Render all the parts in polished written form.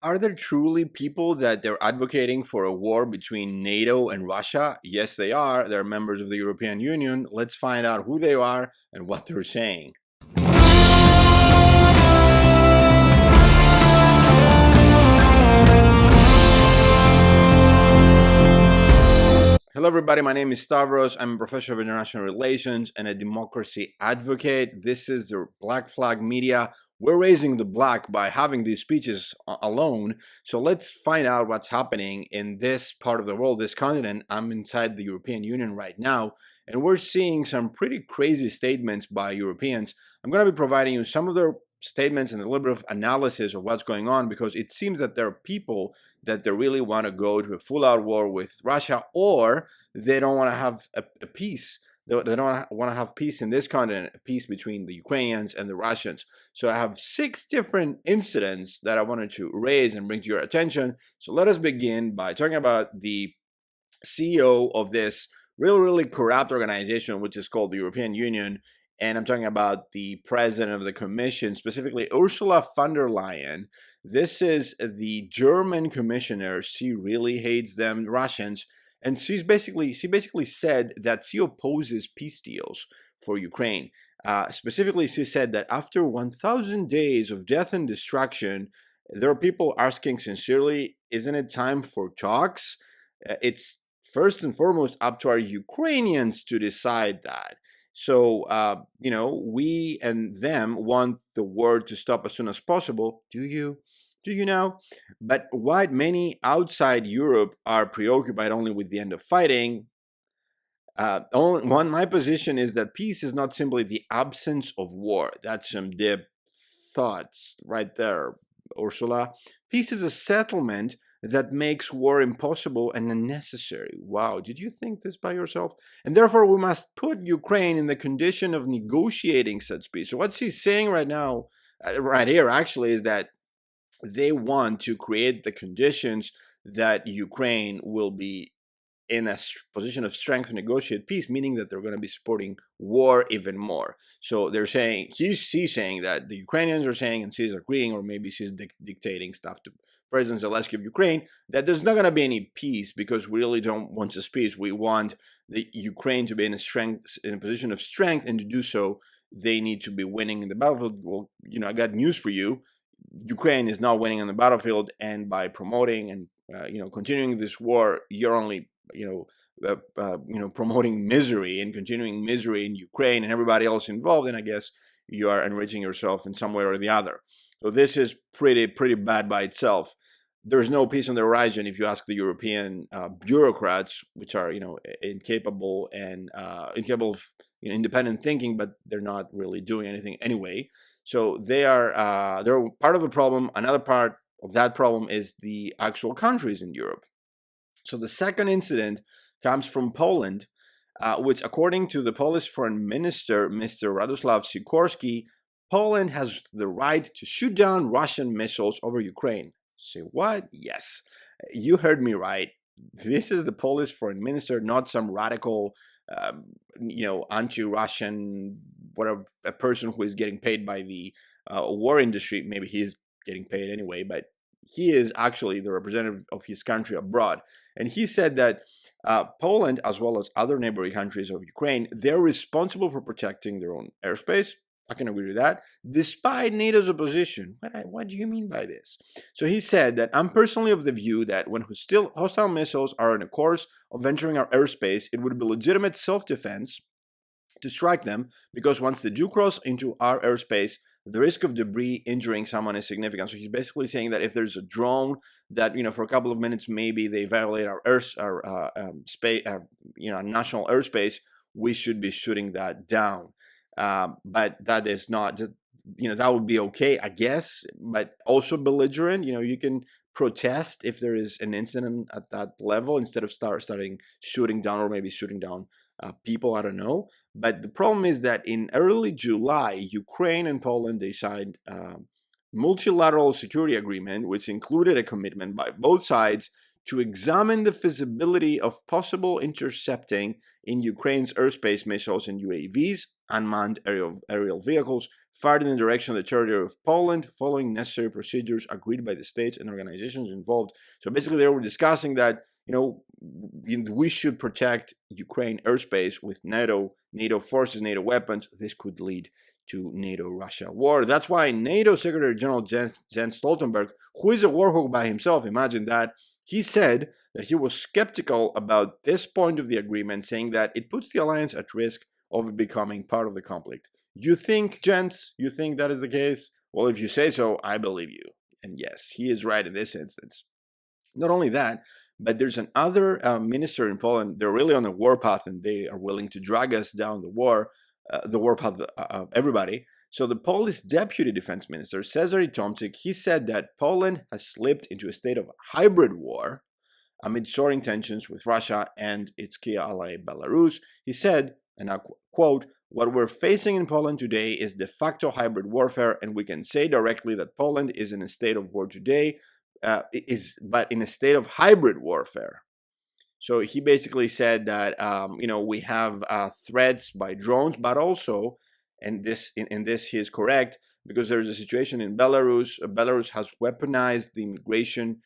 Are there truly people that they're advocating for a war between NATO and Russia? Yes, they are. They're members of the European Union. Let's find out who they are and what they're saying. Hello, everybody. My name is Stavros. I'm a professor of international relations and a democracy advocate. This is the Black Flag Media. We're raising the black by having these speeches alone. So let's find out what's happening in this part of the world, this continent. I'm inside the European Union right now, and we're seeing some pretty crazy statements by Europeans. I'm going to be providing you some of their statements and a little bit of analysis of what's going on, because it seems that there are people that they really want to go to a full-out war with Russia, or they don't want to have a peace. They don't want to have peace in this continent, a peace between the Ukrainians and the Russians. So I have 6 different incidents that I wanted to raise and bring to your attention. So let us begin by talking about the CEO of this really corrupt organization, which is called the European Union. And I'm talking about the president of the commission, specifically Ursula von der Leyen. This is the German commissioner. She really hates them Russians. And she basically said that she opposes peace deals for Ukraine. Specifically, she said that after 1,000 days of death and destruction, there are people asking sincerely, isn't it time for talks? It's first and foremost up to our Ukrainians to decide that. So, we and them want the war to stop as soon as possible. Do you? Do you know? But while many outside Europe are preoccupied only with the end of fighting, my position is that peace is not simply the absence of war. That's some deep thoughts right there, Ursula. Peace is a settlement that makes war impossible and unnecessary. Wow, did you think this by yourself? And therefore, we must put Ukraine in the condition of negotiating such peace. So what she's saying right now, right here actually, is that they want to create the conditions that Ukraine will be in a position of strength to negotiate peace, meaning that they're going to be supporting war even more. So they're saying, she's saying that the Ukrainians are saying, and she's agreeing, or maybe she's dictating stuff to President Zelensky of Ukraine, that there's not going to be any peace because we really don't want this peace. We want the Ukraine to be in a position of strength, and to do so, they need to be winning in the battlefield. Well, I got news for you. Ukraine is not winning on the battlefield, and by promoting and continuing this war, you're only promoting misery and continuing misery in Ukraine and everybody else involved. And I guess you are enriching yourself in some way or the other. So this is pretty bad by itself. There's no peace on the horizon if you ask the European bureaucrats, which are incapable of independent thinking, but they're not really doing anything anyway. So they're part of the problem. Another part of that problem is the actual countries in Europe. So the second incident comes from Poland, which, according to the Polish Foreign Minister, Mr. Radosław Sikorski, Poland has the right to shoot down Russian missiles over Ukraine. Say what? Yes, you heard me right. This is the Polish Foreign Minister, not some radical, anti-Russian, whatever, a person who is getting paid by the war industry. Maybe he's getting paid anyway, but he is actually the representative of his country abroad. And he said that Poland, as well as other neighboring countries of Ukraine, they're responsible for protecting their own airspace. I can agree with that, despite NATO's opposition. What do you mean by this? So he said that, I'm personally of the view that when hostile missiles are on a course of entering our airspace, it would be legitimate self-defense to strike them, because once they do cross into our airspace, the risk of debris injuring someone is significant. So he's basically saying that if there's a drone that, for a couple of minutes, maybe they violate our national airspace, we should be shooting that down. But that is not, that would be okay, I guess, but also belligerent. You can protest if there is an incident at that level instead of starting shooting down, or maybe shooting down people, I don't know. But the problem is that in early July, Ukraine and Poland, they signed a multilateral security agreement, which included a commitment by both sides to examine the feasibility of possible intercepting in Ukraine's airspace missiles and UAVs, unmanned aerial vehicles, fired in the direction of the territory of Poland, following necessary procedures agreed by the states and organizations involved. So basically, they were discussing that we should protect Ukraine airspace with NATO forces, NATO weapons. This could lead to NATO-Russia war. That's why NATO Secretary General Jens Stoltenberg, who is a war hawk by himself, imagine that, he said that he was skeptical about this point of the agreement, saying that it puts the alliance at risk of becoming part of the conflict. You think, Jens, you think that is the case? Well, if you say so, I believe you. And yes, he is right in this instance. Not only that, but there's another minister in Poland. They're really on a warpath, and they are willing to drag us down the warpath of everybody. So the Polish deputy defense minister, Cezary Tomczyk, he said that Poland has slipped into a state of hybrid war amid soaring tensions with Russia and its key ally Belarus. He said, and I quote, "What we're facing in Poland today is de facto hybrid warfare, and we can say directly that Poland is in a state of war today, but in a state of hybrid warfare." So he basically said that we have threats by drones, but also, and in this he is correct, because there's a situation in Belarus. Belarus has weaponized the immigration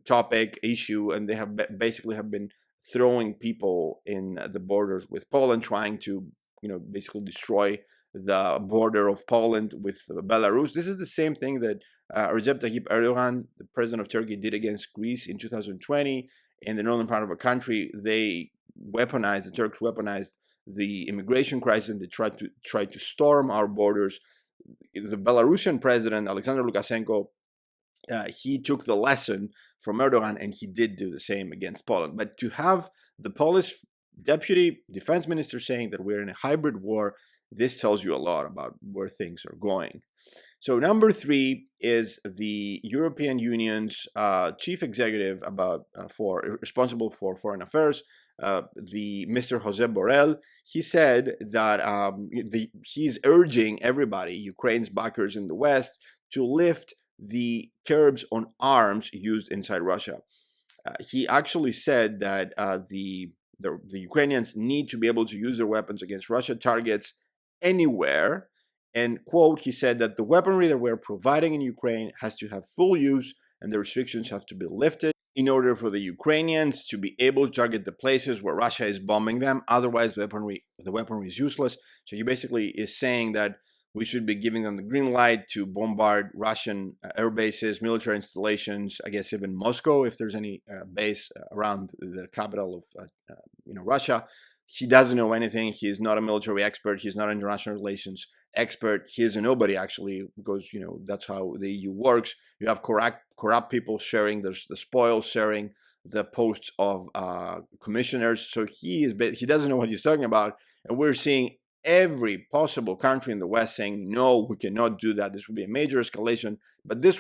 topic issue, and they have basically been throwing people in the borders with Poland, trying to basically destroy the border of Poland with Belarus. This is the same thing that Recep Tayyip Erdogan, the president of Turkey, did against Greece in 2020. In the northern part of the country, the Turks weaponized the immigration crisis, and they tried to storm our borders. The Belarusian president, Alexander Lukashenko, he took the lesson from Erdogan, and he did do the same against Poland. But to have the Polish deputy defense minister saying that we're in a hybrid war, this tells you a lot about where things are going. So number 3 is the European Union's chief executive responsible for foreign affairs, the Mr. Jose Borrell. He said that he's urging everybody, Ukraine's backers in the West, to lift the curbs on arms used inside Russia. He actually said that the Ukrainians need to be able to use their weapons against Russia targets anywhere. And quote, he said that the weaponry that we're providing in Ukraine has to have full use, and the restrictions have to be lifted in order for the Ukrainians to be able to target the places where Russia is bombing them. Otherwise, the weaponry is useless. So he basically is saying that we should be giving them the green light to bombard Russian air bases, military installations, I guess even Moscow, if there's any base around the capital of Russia. He doesn't know anything. He is not a military expert. He's not an international relations expert. He is a nobody, actually, because that's how the EU works. You have corrupt people sharing the spoils, sharing the posts of commissioners. So he doesn't know what he's talking about, and we're seeing every possible country in the West saying, no, we cannot do that. This would be a major escalation. But this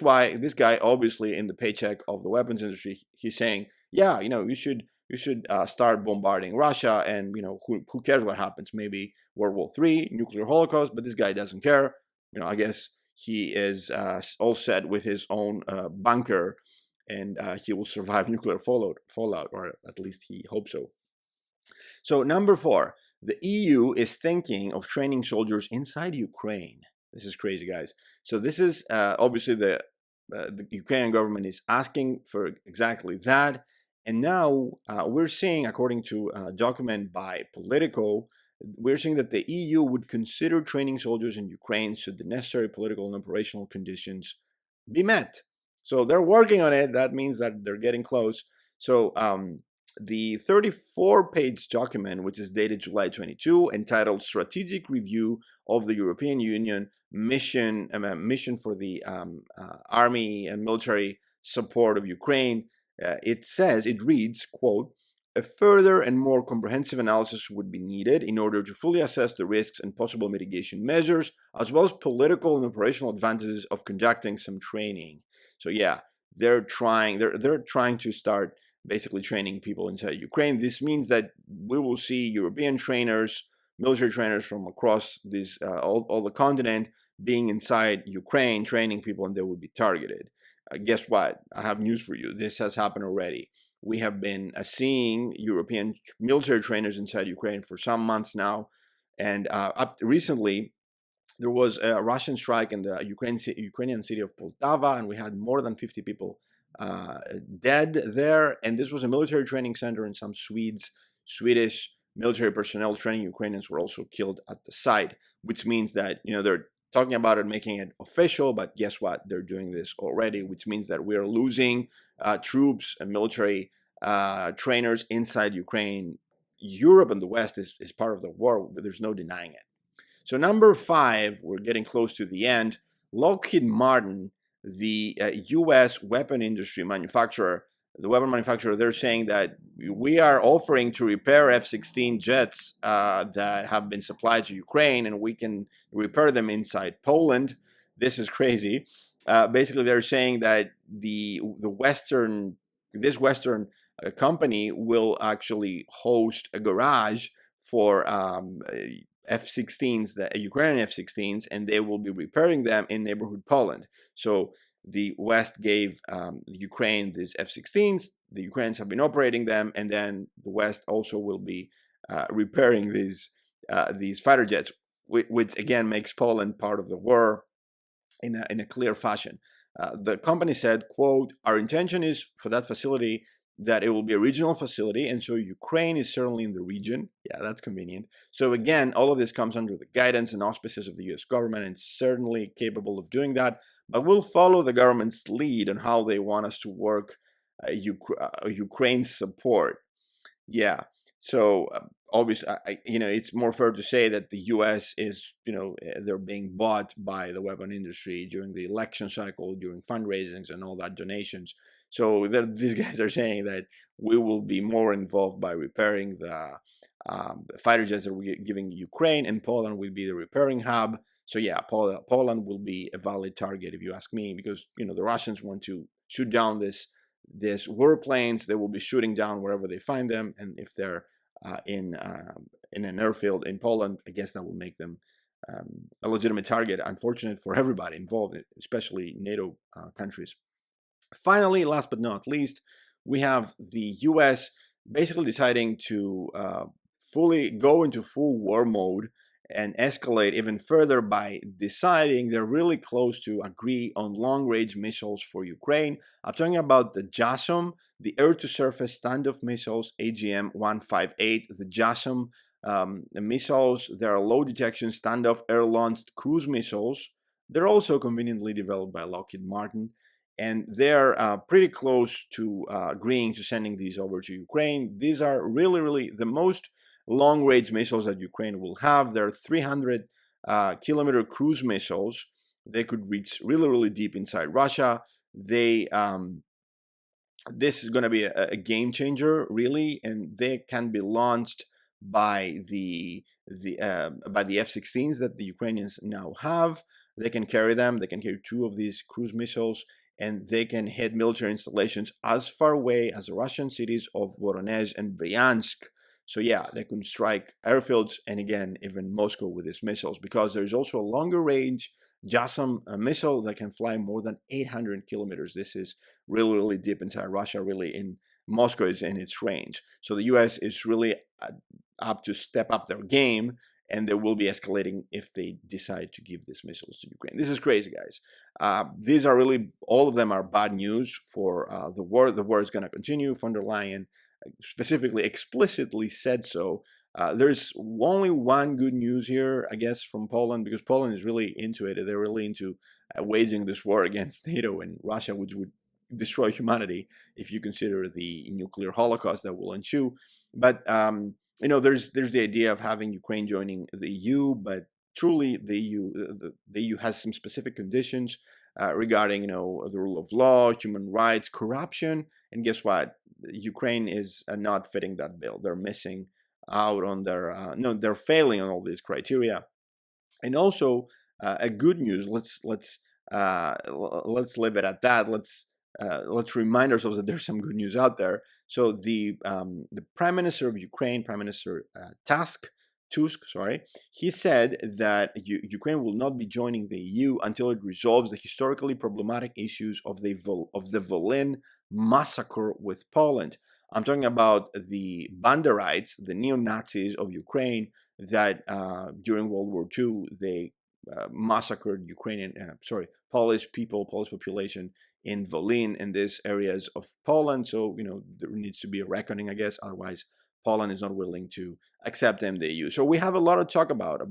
guy, obviously in the paycheck of the weapons industry, he's saying, yeah, you should start bombarding Russia, and who cares what happens? Maybe World War III, nuclear holocaust. But this guy doesn't care. I guess he is all set with his own bunker, and he will survive nuclear fallout, or at least he hopes so. So number 4. The EU is thinking of training soldiers inside Ukraine. This is crazy, guys. So this is obviously the Ukrainian government is asking for exactly that. And now we're seeing, according to a document by Politico, we're seeing that the EU would consider training soldiers in Ukraine should the necessary political and operational conditions be met. So they're working on it. That means that they're getting close. So the 34-page document, which is dated July 22, entitled "Strategic Review of the European Union Mission for the Army and Military Support of Ukraine," it reads, quote, "A further and more comprehensive analysis would be needed in order to fully assess the risks and possible mitigation measures, as well as political and operational advantages of conducting some training." So yeah, they're trying to start basically training people inside Ukraine. This means that we will see European trainers, military trainers from across this all the continent being inside Ukraine, training people, and they will be targeted. Guess what? I have news for you. This has happened already. We have been seeing European military trainers inside Ukraine for some months now, and up recently, there was a Russian strike in the Ukrainian city of Poltava, and we had more than 50 people dead there. And this was a military training center, and some Swedish military personnel training Ukrainians were also killed at the site, which means that, they're talking about it, making it official, but guess what? They're doing this already, which means that we are losing troops and military trainers inside Ukraine. Europe and the West is part of the war, but there's no denying it. So number 5, we're getting close to the end. Lockheed Martin, the U.S. weapon industry manufacturer, they're saying that we are offering to repair F-16 jets that have been supplied to Ukraine, and we can repair them inside Poland. This is crazy. Basically, they're saying that this Western company will actually host a garage for F-16s, the Ukrainian F-16s, and they will be repairing them in neighborhood Poland. So the West gave Ukraine these F-16s. The Ukrainians have been operating them, and then the West also will be repairing these fighter jets, which again makes Poland part of the war in a clear fashion. The company said, quote, "Our intention is for that facility that it will be a regional facility, and so Ukraine is certainly in the region." Yeah, that's convenient. So again, all of this comes under the guidance and auspices of the U.S. government, and certainly capable of doing that. But we'll follow the government's lead on how they want us to work Ukraine's support. Yeah. So obviously, it's more fair to say that the U.S. is, they're being bought by the weapon industry during the election cycle, during fundraisings and all that, donations. So these guys are saying that we will be more involved by repairing the fighter jets that we're giving Ukraine, and Poland will be the repairing hub. So yeah, Poland will be a valid target, if you ask me, because the Russians want to shoot down these warplanes. They will be shooting down wherever they find them, and if they're in an airfield in Poland, I guess that will make them a legitimate target. Unfortunate for everybody involved, especially NATO countries. Finally, last but not least, we have the U.S. basically deciding to fully go into full war mode and escalate even further by deciding they're really close to agree on long-range missiles for Ukraine. I'm talking about the JASSM, the air-to-surface standoff missiles, AGM-158. The JASSM missiles, they are low-detection standoff air-launched cruise missiles. They're also conveniently developed by Lockheed Martin, and they're pretty close to agreeing to sending these over to Ukraine. These are really, really the most long-range missiles that Ukraine will have. They're 300-kilometer cruise missiles. They could reach really, really deep inside Russia. This is going to be a game changer, really, and they can be launched by the F-16s that the Ukrainians now have. They can carry them. They can carry 2 of these cruise missiles, and they can hit military installations as far away as the Russian cities of Voronezh and Bryansk. So yeah, they can strike airfields, and again, even Moscow with these missiles, because there's also a longer range JASSM missile that can fly more than 800 kilometers. This is really, really deep inside Russia, really in Moscow is in its range. So the U.S. is really up to step up their game, and they will be escalating if they decide to give these missiles to Ukraine. This is crazy, guys. These are really, all of them are bad news for the war. The war is going to continue. Von der Leyen specifically, explicitly said so. There's only one good news here, I guess, from Poland, because Poland is really into it. They're really into waging this war against NATO and Russia, which would destroy humanity if you consider the nuclear holocaust that will ensue. But there's the idea of having Ukraine joining the EU, but truly the EU has some specific conditions regarding the rule of law, human rights, corruption, and guess what? Ukraine is not fitting that bill. They're missing out on they're failing on all these criteria. And also a good news. Let's leave it at that. Let's remind ourselves that there's some good news out there. So the Prime Minister of Ukraine, Prime Minister Tusk, he said that Ukraine will not be joining the EU until it resolves the historically problematic issues of the Volyn massacre with Poland. I'm talking about the Banderites, the neo-Nazis of Ukraine that during World War II, they massacred Ukrainian, Polish people, Polish population in Volyn, in these areas of Poland. So, there needs to be a reckoning, I guess. Otherwise, Poland is not willing to accept them the EU. So we have a lot to talk about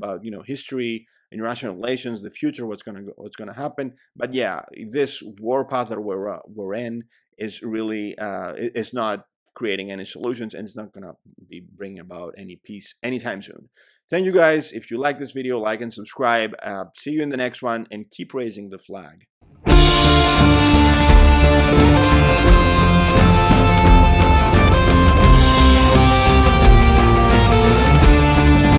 history, international relations, the future, what's gonna happen. But yeah, this war path that we're in is really it's not creating any solutions, and it's not gonna be bringing about any peace anytime soon. Thank you guys. If you like this video, like and subscribe. See you in the next one, and keep raising the flag.